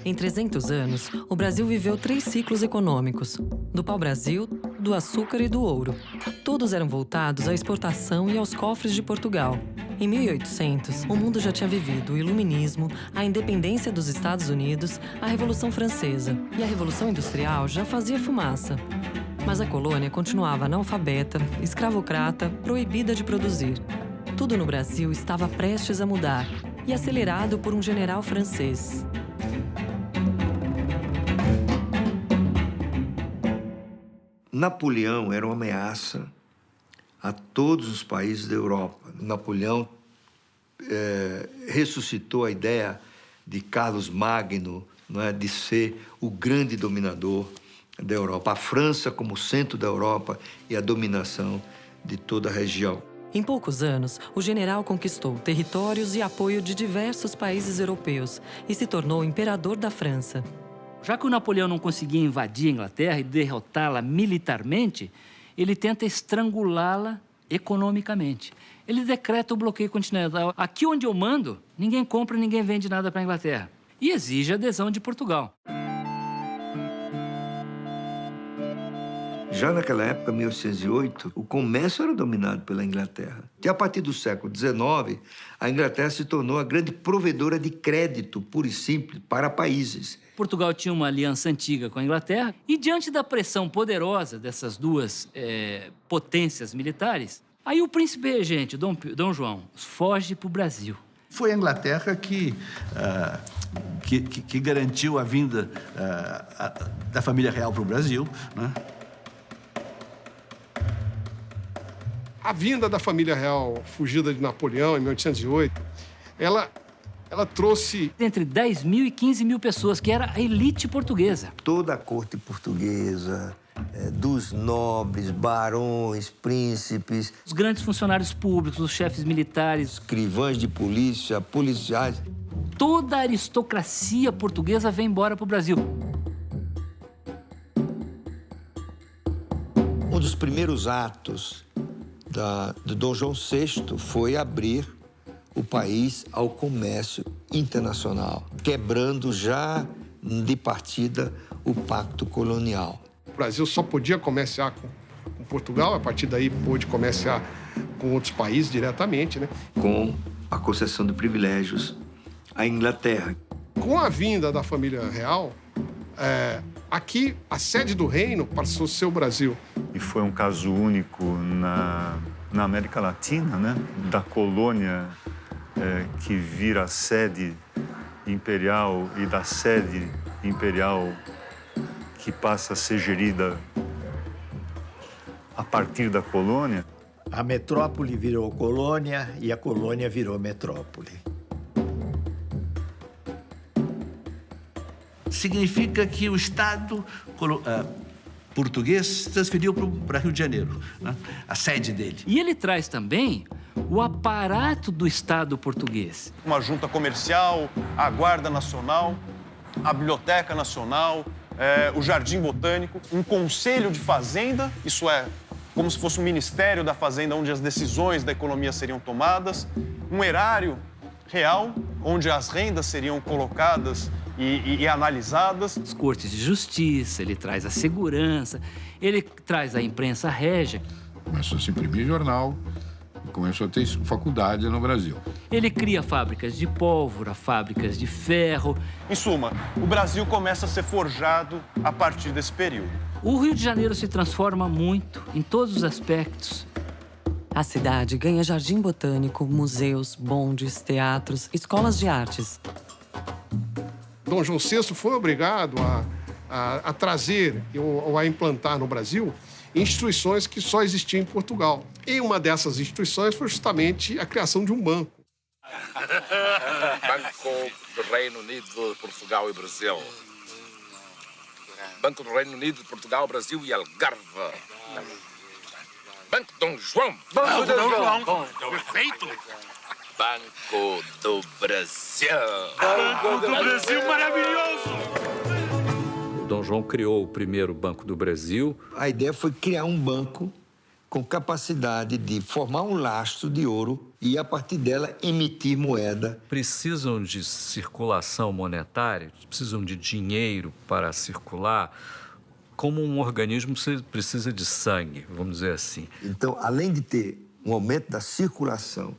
Em 300 anos, o Brasil viveu 3 ciclos econômicos: do pau-brasil, do açúcar e do ouro. Todos eram voltados à exportação e aos cofres de Portugal. Em 1800, o mundo já tinha vivido o Iluminismo, a independência dos Estados Unidos, a Revolução Francesa, e a Revolução Industrial já fazia fumaça. Mas a colônia continuava analfabeta, escravocrata, proibida de produzir. Tudo no Brasil estava prestes a mudar, e acelerado por um general francês. Napoleão era uma ameaça a todos os países da Europa. Napoleão ressuscitou a ideia de Carlos Magno, não é, de ser o grande dominador da Europa. A França como centro da Europa e a dominação de toda a região. Em poucos anos, o general conquistou territórios e apoio de diversos países europeus e se tornou imperador da França. Já que o Napoleão não conseguia invadir a Inglaterra e derrotá-la militarmente, ele tenta estrangulá-la economicamente. Ele decreta o bloqueio continental. Aqui onde eu mando, ninguém compra, ninguém vende nada para a Inglaterra. E exige a adesão de Portugal. Já naquela época, 1808, o comércio era dominado pela Inglaterra. E a partir do século XIX, a Inglaterra se tornou a grande provedora de crédito, puro e simples, para países. Portugal tinha uma aliança antiga com a Inglaterra e, diante da pressão poderosa dessas duas potências militares, aí o príncipe regente, Dom João, foge para o Brasil. Foi a Inglaterra que garantiu a vinda da família real para o Brasil, né? A vinda da família real fugida de Napoleão, em 1808, ela trouxe... Entre 10 mil e 15 mil pessoas, que era a elite portuguesa. Toda a corte portuguesa, dos nobres, barões, príncipes... Os grandes funcionários públicos, os chefes militares... Escrivães de polícia, policiais... Toda a aristocracia portuguesa vem embora para o Brasil. Um dos primeiros atos de Dom João VI foi abrir o país ao comércio internacional, quebrando já de partida o pacto colonial. O Brasil só podia comerciar com Portugal, a partir daí pôde comerciar com outros países diretamente, né? Com a concessão de privilégios à Inglaterra. Com a vinda da família real, aqui a sede do reino passou a ser o Brasil. E foi um caso único na América Latina, né? Da colônia que vira sede imperial e da sede imperial que passa a ser gerida a partir da colônia. A metrópole virou colônia e a colônia virou metrópole. Significa que o Estado português se transferiu para Rio de Janeiro, né? A sede dele. E ele traz também o aparato do Estado português. Uma junta comercial, a Guarda Nacional, a Biblioteca Nacional, o Jardim Botânico, um Conselho de Fazenda, isso é, como se fosse um Ministério da Fazenda, onde as decisões da economia seriam tomadas, um erário real, onde as rendas seriam colocadas e analisadas. As cortes de justiça, ele traz a segurança, ele traz a imprensa régia. Começou a se imprimir jornal, começou a ter faculdade no Brasil. Ele cria fábricas de pólvora, fábricas de ferro. Em suma, o Brasil começa a ser forjado a partir desse período. O Rio de Janeiro se transforma muito, em todos os aspectos. A cidade ganha jardim botânico, museus, bondes, teatros, escolas de artes. Dom João VI foi obrigado a trazer ou a implantar no Brasil instituições que só existiam em Portugal. E uma dessas instituições foi justamente a criação de um banco. Banco do Reino Unido, Portugal e Brasil. Banco do Reino Unido, Portugal, Brasil e Algarve. Banco Dom João. Banco Dom João. Perfeito. Banco do Brasil. Banco do Brasil maravilhoso. Dom João criou o primeiro Banco do Brasil. A ideia foi criar um banco com capacidade de formar um lastro de ouro e, a partir dela, emitir moeda. Precisam de circulação monetária, precisam de dinheiro para circular. Como um organismo precisa de sangue, vamos dizer assim. Então, além de ter um aumento da circulação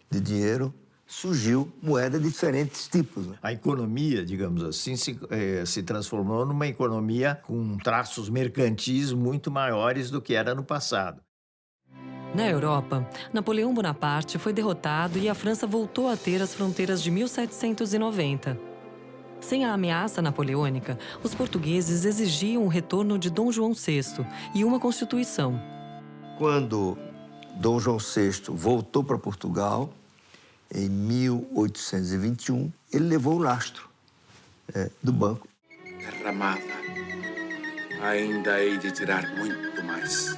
de dinheiro, surgiu moeda de diferentes tipos. A economia, digamos assim, se transformou numa economia com traços mercantis muito maiores do que era no passado. Na Europa, Napoleão Bonaparte foi derrotado e a França voltou a ter as fronteiras de 1790. Sem a ameaça napoleônica, os portugueses exigiam o retorno de Dom João VI e uma constituição. Quando Dom João VI voltou para Portugal, em 1821, ele levou o lastro do banco. Terra amada, ainda hei de tirar muito mais.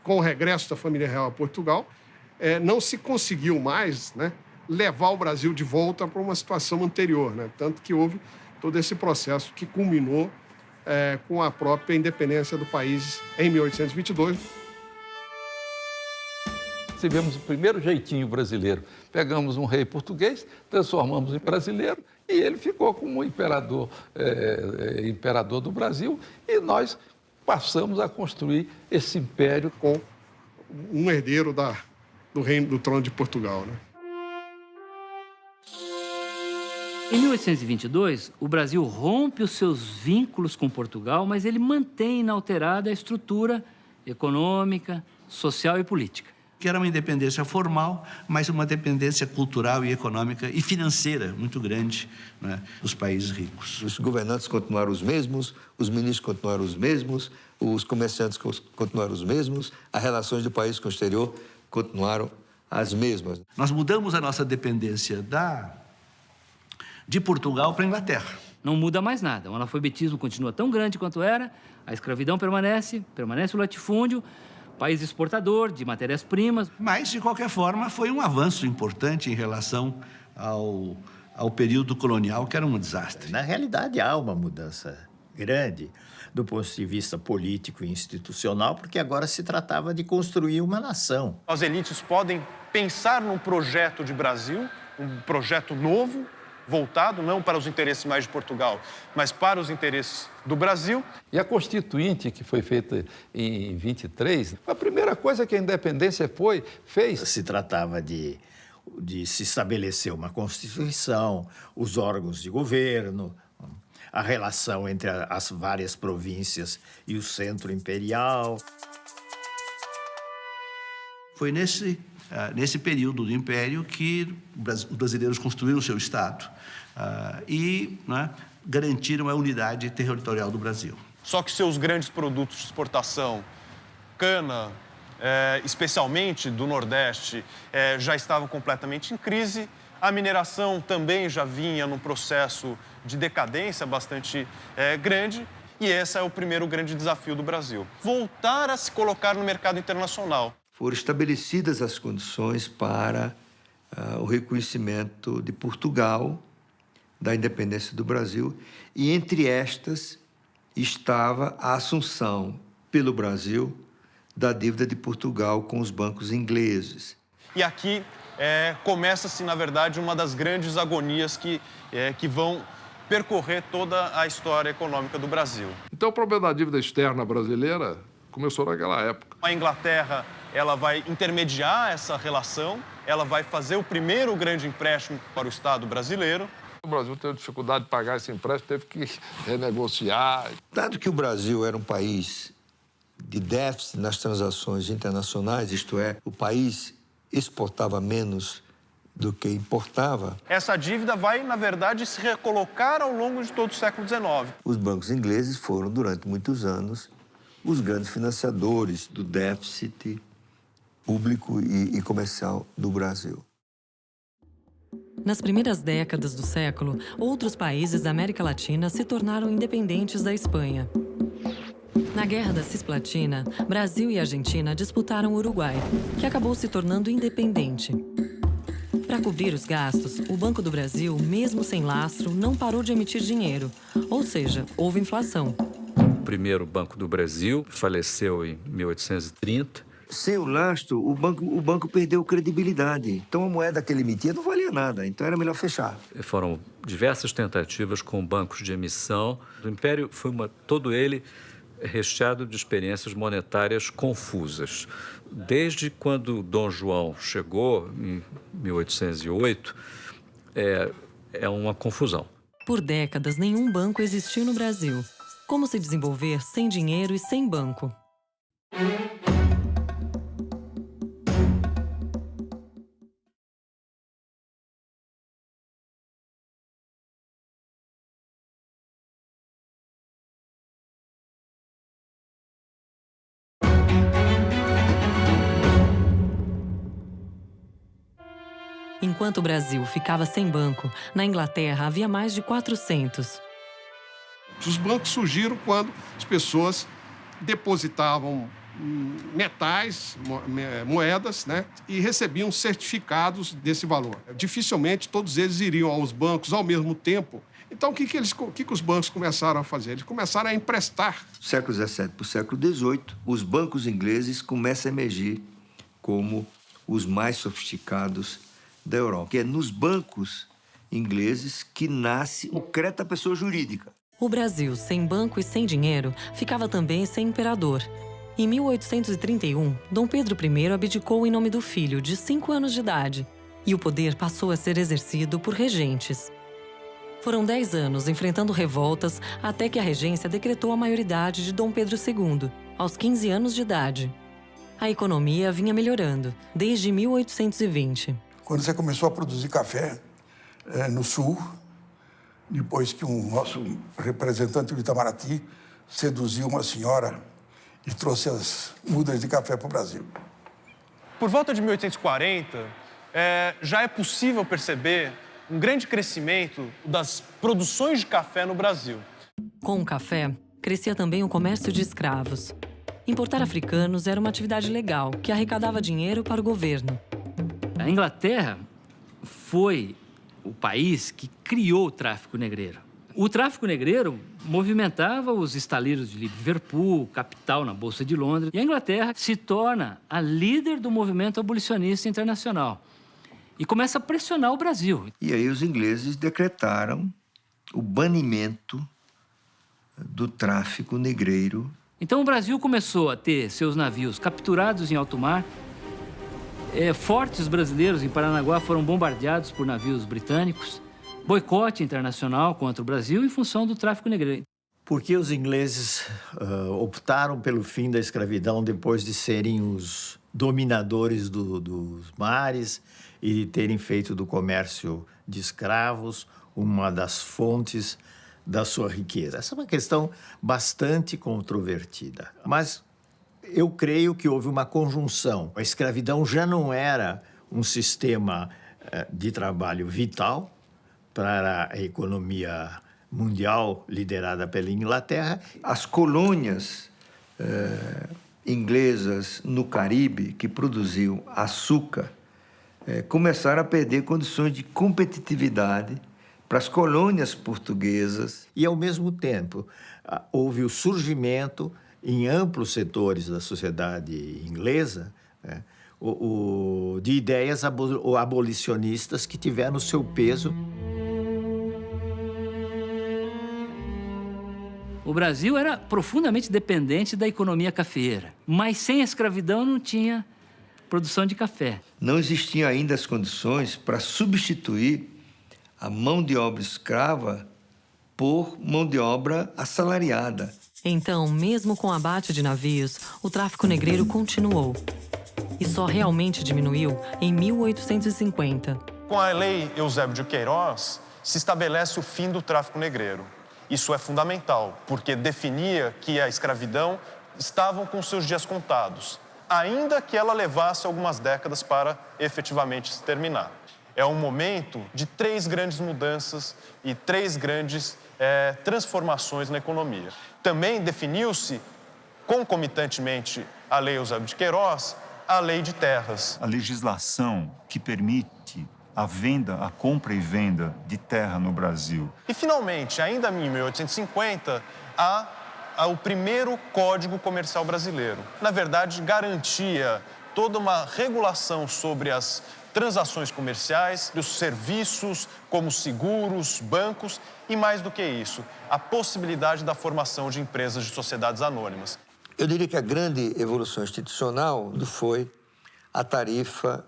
Com o regresso da família real a Portugal, não se conseguiu mais, né, levar o Brasil de volta para uma situação anterior, né? Tanto que houve todo esse processo que culminou com a própria independência do país em 1822. Tivemos o primeiro jeitinho brasileiro. Pegamos um rei português, transformamos em brasileiro e ele ficou como imperador do Brasil e nós passamos a construir esse império com um herdeiro do reino do trono de Portugal, né? Em 1822, o Brasil rompe os seus vínculos com Portugal, mas ele mantém inalterada a estrutura econômica, social e política. Que era uma independência formal, mas uma dependência cultural e econômica e financeira muito grande, né, dos países ricos. Os governantes continuaram os mesmos, os ministros continuaram os mesmos, os comerciantes continuaram os mesmos, as relações do país com o exterior continuaram as mesmas. Nós mudamos a nossa dependência de Portugal para a Inglaterra. Não muda mais nada. O analfabetismo continua tão grande quanto era, a escravidão permanece o latifúndio, país exportador de matérias-primas. Mas, de qualquer forma, foi um avanço importante em relação ao período colonial, que era um desastre. Na realidade, há uma mudança grande do ponto de vista político e institucional, porque agora se tratava de construir uma nação. As elites podem pensar num projeto de Brasil, um projeto novo, voltado não para os interesses mais de Portugal, mas para os interesses do Brasil. E a Constituinte, que foi feita em 23, a primeira coisa que a independência fez... Se tratava de se estabelecer uma Constituição, os órgãos de governo, a relação entre as várias províncias e o centro imperial. Foi nesse período do Império que os brasileiros construíram o seu Estado e, né, garantiram a unidade territorial do Brasil. Só que seus grandes produtos de exportação, cana, especialmente do Nordeste, já estavam completamente em crise. A mineração também já vinha num processo de decadência bastante grande. E esse é o primeiro grande desafio do Brasil: voltar a se colocar no mercado internacional. Foram estabelecidas as condições para o reconhecimento de Portugal, da independência do Brasil, e entre estas estava a assunção pelo Brasil da dívida de Portugal com os bancos ingleses. E aqui começa-se, na verdade, uma das grandes agonias que vão percorrer toda a história econômica do Brasil. Então, o problema da dívida externa brasileira começou naquela época. A Inglaterra, ela vai intermediar essa relação, ela vai fazer o primeiro grande empréstimo para o Estado brasileiro. O Brasil teve dificuldade de pagar esse empréstimo, teve que renegociar. Dado que o Brasil era um país de déficit nas transações internacionais, isto é, o país exportava menos do que importava. Essa dívida vai, na verdade, se recolocar ao longo de todo o século XIX. Os bancos ingleses foram, durante muitos anos, os grandes financiadores do déficit público e comercial do Brasil. Nas primeiras décadas do século, outros países da América Latina se tornaram independentes da Espanha. Na Guerra da Cisplatina, Brasil e Argentina disputaram o Uruguai, que acabou se tornando independente. Para cobrir os gastos, o Banco do Brasil, mesmo sem lastro, não parou de emitir dinheiro, ou seja, houve inflação. O primeiro Banco do Brasil faleceu em 1830. Sem o lastro, o banco perdeu credibilidade. Então, a moeda que ele emitia não valia nada, então era melhor fechar. Foram diversas tentativas com bancos de emissão. O Império foi todo ele recheado de experiências monetárias confusas. Desde quando Dom João chegou, em 1808, é uma confusão. Por décadas, nenhum banco existiu no Brasil. Como se desenvolver sem dinheiro e sem banco? Enquanto o Brasil ficava sem banco, na Inglaterra havia mais de 400. Os bancos surgiram quando as pessoas depositavam metais, moedas, né, e recebiam certificados desse valor. Dificilmente todos eles iriam aos bancos ao mesmo tempo. Então, o que os bancos começaram a fazer? Eles começaram a emprestar. Do século XVII para o século XVIII, os bancos ingleses começam a emergir como os mais sofisticados da Europa. Que é nos bancos ingleses que nasce o crédito à pessoa jurídica. O Brasil, sem banco e sem dinheiro, ficava também sem imperador. Em 1831, Dom Pedro I abdicou em nome do filho, de 5 anos de idade, e o poder passou a ser exercido por regentes. Foram 10 anos enfrentando revoltas até que a regência decretou a maioridade de Dom Pedro II, aos 15 anos de idade. A economia vinha melhorando, desde 1820. Quando você começou a produzir café no Sul, depois que um nosso representante do Itamaraty seduziu uma senhora e trouxe as mudas de café para o Brasil. Por volta de 1840, já é possível perceber um grande crescimento das produções de café no Brasil. Com o café, crescia também o comércio de escravos. Importar africanos era uma atividade legal que arrecadava dinheiro para o governo. A Inglaterra foi o país que criou o tráfico negreiro. O tráfico negreiro movimentava os estaleiros de Liverpool, capital na Bolsa de Londres, e a Inglaterra se torna a líder do movimento abolicionista internacional e começa a pressionar o Brasil. E aí os ingleses decretaram o banimento do tráfico negreiro. Então o Brasil começou a ter seus navios capturados em alto mar. Fortes brasileiros em Paranaguá foram bombardeados por navios britânicos. Boicote internacional contra o Brasil em função do tráfico negreiro. Por que os ingleses optaram pelo fim da escravidão depois de serem os dominadores dos mares e terem feito do comércio de escravos uma das fontes da sua riqueza? Essa é uma questão bastante controvertida, mas eu creio que houve uma conjunção. A escravidão já não era um sistema de trabalho vital para a economia mundial liderada pela Inglaterra. As colônias inglesas no Caribe, que produziam açúcar, começaram a perder condições de competitividade para as colônias portuguesas. E, ao mesmo tempo, houve o surgimento em amplos setores da sociedade inglesa, de ideias abolicionistas que tiveram o seu peso. O Brasil era profundamente dependente da economia cafeeira, mas sem a escravidão não tinha produção de café. Não existiam ainda as condições para substituir a mão de obra escrava por mão de obra assalariada. Então, mesmo com o abate de navios, o tráfico negreiro continuou. E só realmente diminuiu em 1850. Com a Lei Eusébio de Queiroz, se estabelece o fim do tráfico negreiro. Isso é fundamental, porque definia que a escravidão estava com seus dias contados, ainda que ela levasse algumas décadas para efetivamente se terminar. É um momento de 3 grandes mudanças e 3 grandes transformações na economia. Também definiu-se concomitantemente à Lei Eusébio de Queiroz, a Lei de Terras. A legislação que permite a venda, a compra e venda de terra no Brasil. E, finalmente, ainda em 1850, há o primeiro Código Comercial Brasileiro. Na verdade, garantia toda uma regulação sobre as transações comerciais, os serviços como seguros, bancos e, mais do que isso, a possibilidade da formação de empresas de sociedades anônimas. Eu diria que a grande evolução institucional foi a tarifa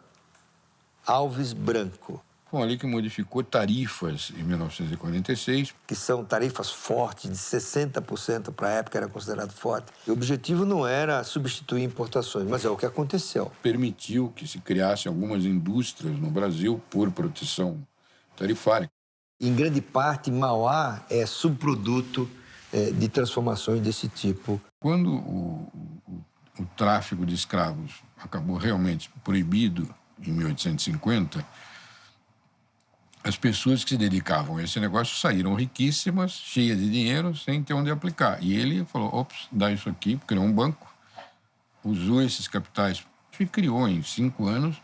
Alves Branco. Foi ali que modificou tarifas em 1946. Que são tarifas fortes, de 60% para a época era considerado forte. O objetivo não era substituir importações, mas é o que aconteceu. Permitiu que se criassem algumas indústrias no Brasil por proteção tarifária. Em grande parte, Mauá é subproduto de transformações desse tipo. Quando o tráfico de escravos acabou realmente proibido em 1850, as pessoas que se dedicavam a esse negócio saíram riquíssimas, cheias de dinheiro, sem ter onde aplicar. E ele falou, ops, dá isso aqui, criou um banco, usou esses capitais e criou em 5 anos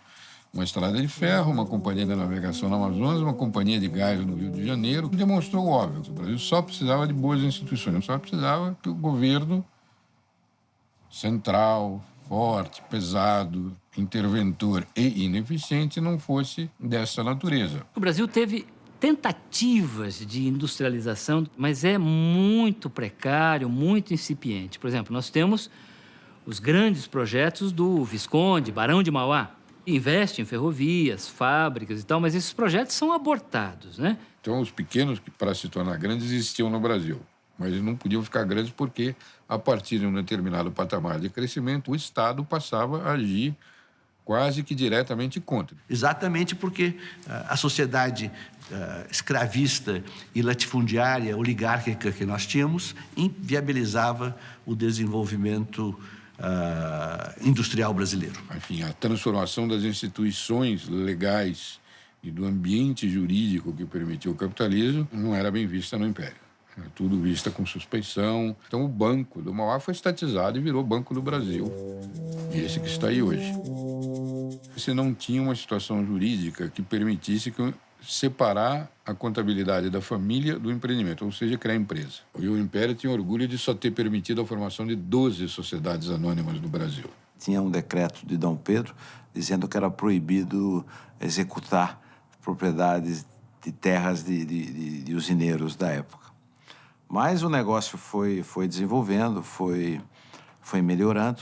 uma estrada de ferro, uma companhia de navegação no Amazonas, uma companhia de gás no Rio de Janeiro, que demonstrou o óbvio. O Brasil só precisava de boas instituições, só precisava que o governo central, forte, pesado, interventor e ineficiente não fosse dessa natureza. O Brasil teve tentativas de industrialização, mas é muito precário, muito incipiente. Por exemplo, nós temos os grandes projetos do Visconde, Barão de Mauá. Investe em ferrovias, fábricas e tal, mas esses projetos são abortados, né? Então, os pequenos, que para se tornar grandes, existiam no Brasil. Mas eles não podiam ficar grandes porque, a partir de um determinado patamar de crescimento, o Estado passava a agir quase que diretamente contra. Exatamente porque a sociedade escravista e latifundiária, oligárquica que nós tínhamos, inviabilizava o desenvolvimento industrial brasileiro. Enfim, a transformação das instituições legais e do ambiente jurídico que permitiu o capitalismo não era bem vista no Império. Era tudo vista com suspeição. Então, o Banco do Mauá foi estatizado e virou Banco do Brasil. Esse que está aí hoje. Você não tinha uma situação jurídica que permitisse separar a contabilidade da família do empreendimento, ou seja, criar empresa. E o Império tinha orgulho de só ter permitido a formação de 12 sociedades anônimas no Brasil. Tinha um decreto de Dom Pedro dizendo que era proibido executar propriedades de terras de usineiros da época. Mas o negócio foi desenvolvendo, foi melhorando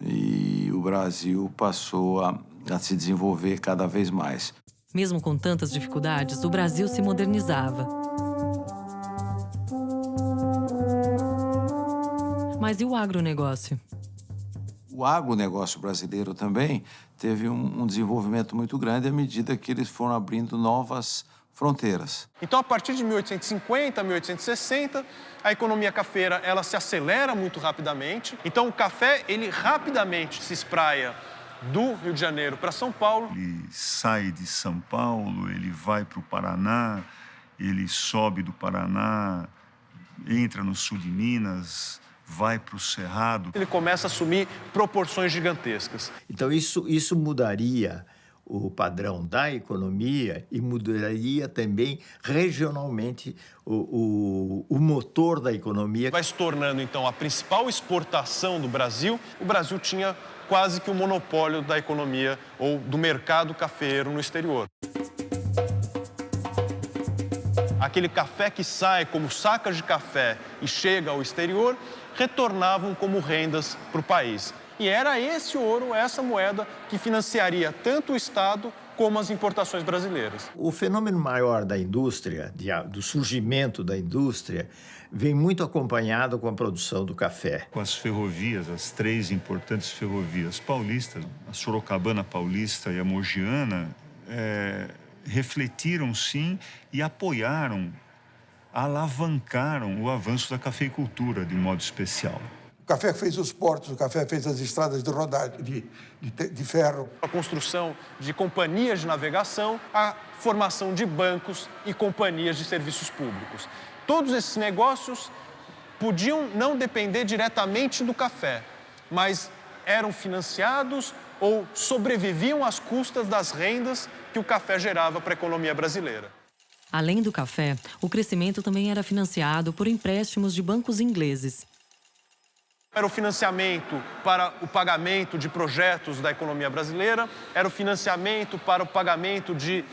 e o Brasil passou a se desenvolver cada vez mais. Mesmo com tantas dificuldades, o Brasil se modernizava. Mas e o agronegócio? O agronegócio brasileiro também teve um desenvolvimento muito grande à medida que eles foram abrindo novas fronteiras. Então, a partir de 1850, 1860, a economia cafeira ela se acelera muito rapidamente. Então, o café ele rapidamente se espraia do Rio de Janeiro para São Paulo. Ele sai de São Paulo, ele vai para o Paraná, ele sobe do Paraná, entra no sul de Minas, vai para o Cerrado. Ele começa a assumir proporções gigantescas. Então, isso mudaria o padrão da economia e mudaria também regionalmente o motor da economia. Vai se tornando, então, a principal exportação do Brasil. O Brasil tinha quase que o monopólio da economia ou do mercado cafeeiro no exterior. Aquele café que sai como sacas de café e chega ao exterior, retornavam como rendas para o país. E era esse ouro, essa moeda, que financiaria tanto o Estado como as importações brasileiras. O fenômeno maior da indústria, do surgimento da indústria, vem muito acompanhado com a produção do café. Com as ferrovias, as 3 importantes ferrovias paulistas, a Sorocabana Paulista e a Mogiana, refletiram sim e apoiaram, alavancaram o avanço da cafeicultura de modo especial. O café fez os portos, o café fez as estradas de rodagem, de ferro. A construção de companhias de navegação, a formação de bancos e companhias de serviços públicos. Todos esses negócios podiam não depender diretamente do café, mas eram financiados ou sobreviviam às custas das rendas que o café gerava para a economia brasileira. Além do café, o crescimento também era financiado por empréstimos de bancos ingleses. Era o financiamento para o pagamento de projetos da economia brasileira, era o financiamento para o pagamento de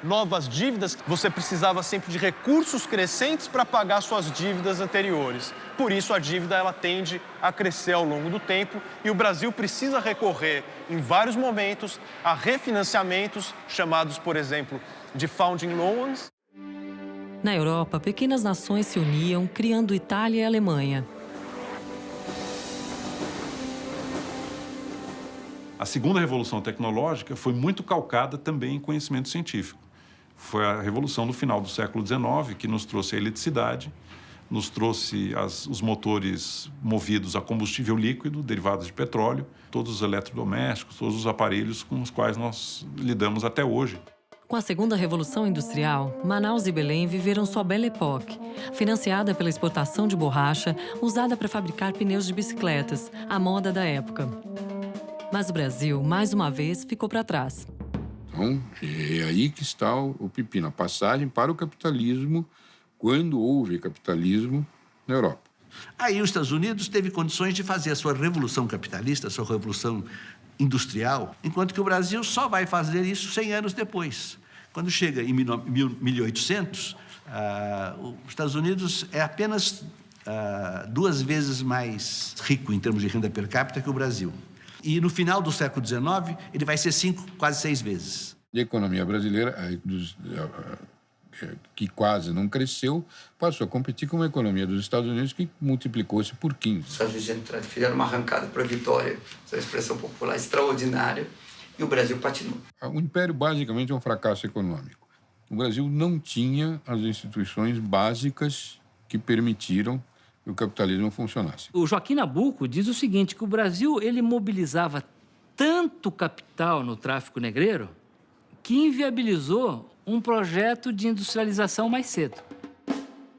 novas dívidas. Você precisava sempre de recursos crescentes para pagar suas dívidas anteriores. Por isso, a dívida ela tende a crescer ao longo do tempo e o Brasil precisa recorrer, em vários momentos, a refinanciamentos, chamados, por exemplo, de founding loans. Na Europa, pequenas nações se uniam, criando Itália e Alemanha. A segunda revolução tecnológica foi muito calcada também em conhecimento científico. Foi a revolução do final do século XIX que nos trouxe a eletricidade, nos trouxe os motores movidos a combustível líquido, derivados de petróleo, todos os eletrodomésticos, todos os aparelhos com os quais nós lidamos até hoje. Com a segunda revolução industrial, Manaus e Belém viveram sua Belle Époque, financiada pela exportação de borracha usada para fabricar pneus de bicicletas, a moda da época. Mas o Brasil, mais uma vez, ficou para trás. Então, é aí que está o pepino, a passagem para o capitalismo, quando houve capitalismo na Europa. Aí os Estados Unidos teve condições de fazer a sua revolução capitalista, a sua revolução industrial, enquanto que o Brasil só vai fazer isso 100 anos depois. Quando chega em 1800, os Estados Unidos é apenas 2 vezes mais rico em termos de renda per capita que o Brasil. E no final do século XIX, ele vai ser 5, quase 6 vezes. A economia brasileira, que quase não cresceu, passou a competir com a economia dos Estados Unidos, que multiplicou-se por 15. Os Estados Unidos fizeram uma arrancada para a vitória, essa expressão popular extraordinária, e o Brasil patinou. O Império, basicamente, é um fracasso econômico. O Brasil não tinha as instituições básicas que permitiram que o capitalismo funcionasse. O Joaquim Nabuco diz o seguinte, que o Brasil ele mobilizava tanto capital no tráfico negreiro que inviabilizou um projeto de industrialização mais cedo.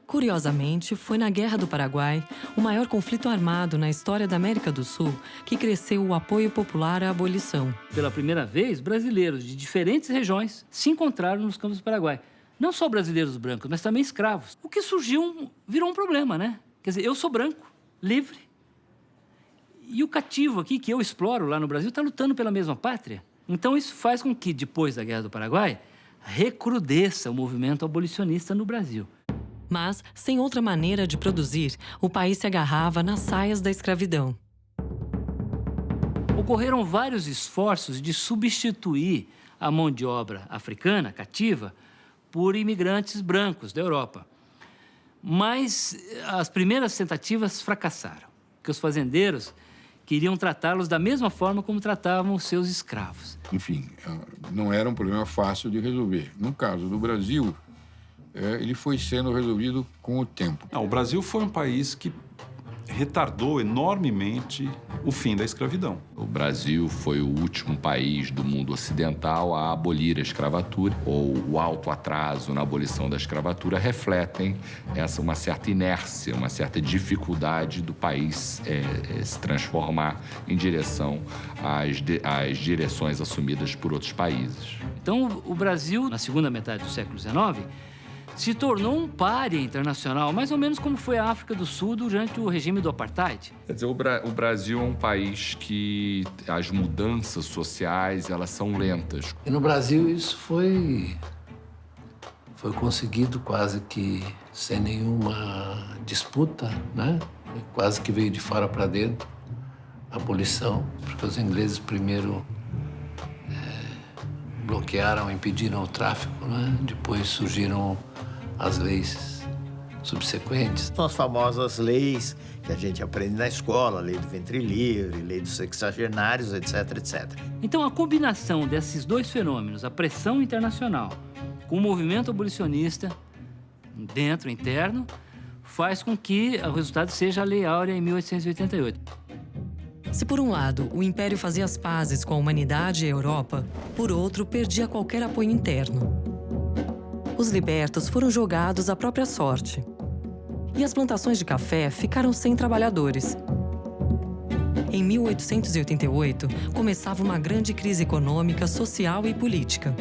Curiosamente, foi na Guerra do Paraguai, o maior conflito armado na história da América do Sul, que cresceu o apoio popular à abolição. Pela primeira vez, brasileiros de diferentes regiões se encontraram nos campos do Paraguai. Não só brasileiros brancos, mas também escravos. O que virou um problema, né? Quer dizer, eu sou branco, livre, e o cativo aqui, que eu exploro lá no Brasil, está lutando pela mesma pátria. Então, isso faz com que, depois da Guerra do Paraguai, recrudesça o movimento abolicionista no Brasil. Mas, sem outra maneira de produzir, o país se agarrava nas saias da escravidão. Ocorreram vários esforços de substituir a mão de obra africana, cativa, por imigrantes brancos da Europa. Mas as primeiras tentativas fracassaram, porque os fazendeiros queriam tratá-los da mesma forma como tratavam os seus escravos. Enfim, não era um problema fácil de resolver. No caso do Brasil, ele foi sendo resolvido com o tempo. O Brasil foi um país que retardou enormemente o fim da escravidão. O Brasil foi o último país do mundo ocidental a abolir a escravatura, ou o alto atraso na abolição da escravatura refletem uma certa inércia, uma certa dificuldade do país se transformar em direção às direções assumidas por outros países. Então, o Brasil, na segunda metade do século XIX, se tornou um pária internacional, mais ou menos como foi a África do Sul durante o regime do Apartheid. Quer dizer, o Brasil é um país que as mudanças sociais, elas são lentas. E no Brasil isso foi conseguido quase que sem nenhuma disputa, né? Quase que veio de fora para dentro, a abolição, porque os ingleses primeiro bloquearam, impediram o tráfico, né? Depois surgiram as leis subsequentes. São as famosas leis que a gente aprende na escola, lei do ventre livre, lei dos sexagenários, etc, etc. Então, a combinação desses dois fenômenos, a pressão internacional com o movimento abolicionista interno, faz com que o resultado seja a Lei Áurea em 1888. Se por um lado o Império fazia as pazes com a humanidade e a Europa, por outro perdia qualquer apoio interno. Os libertos foram jogados à própria sorte. E as plantações de café ficaram sem trabalhadores. Em 1888, começava uma grande crise econômica, social e política.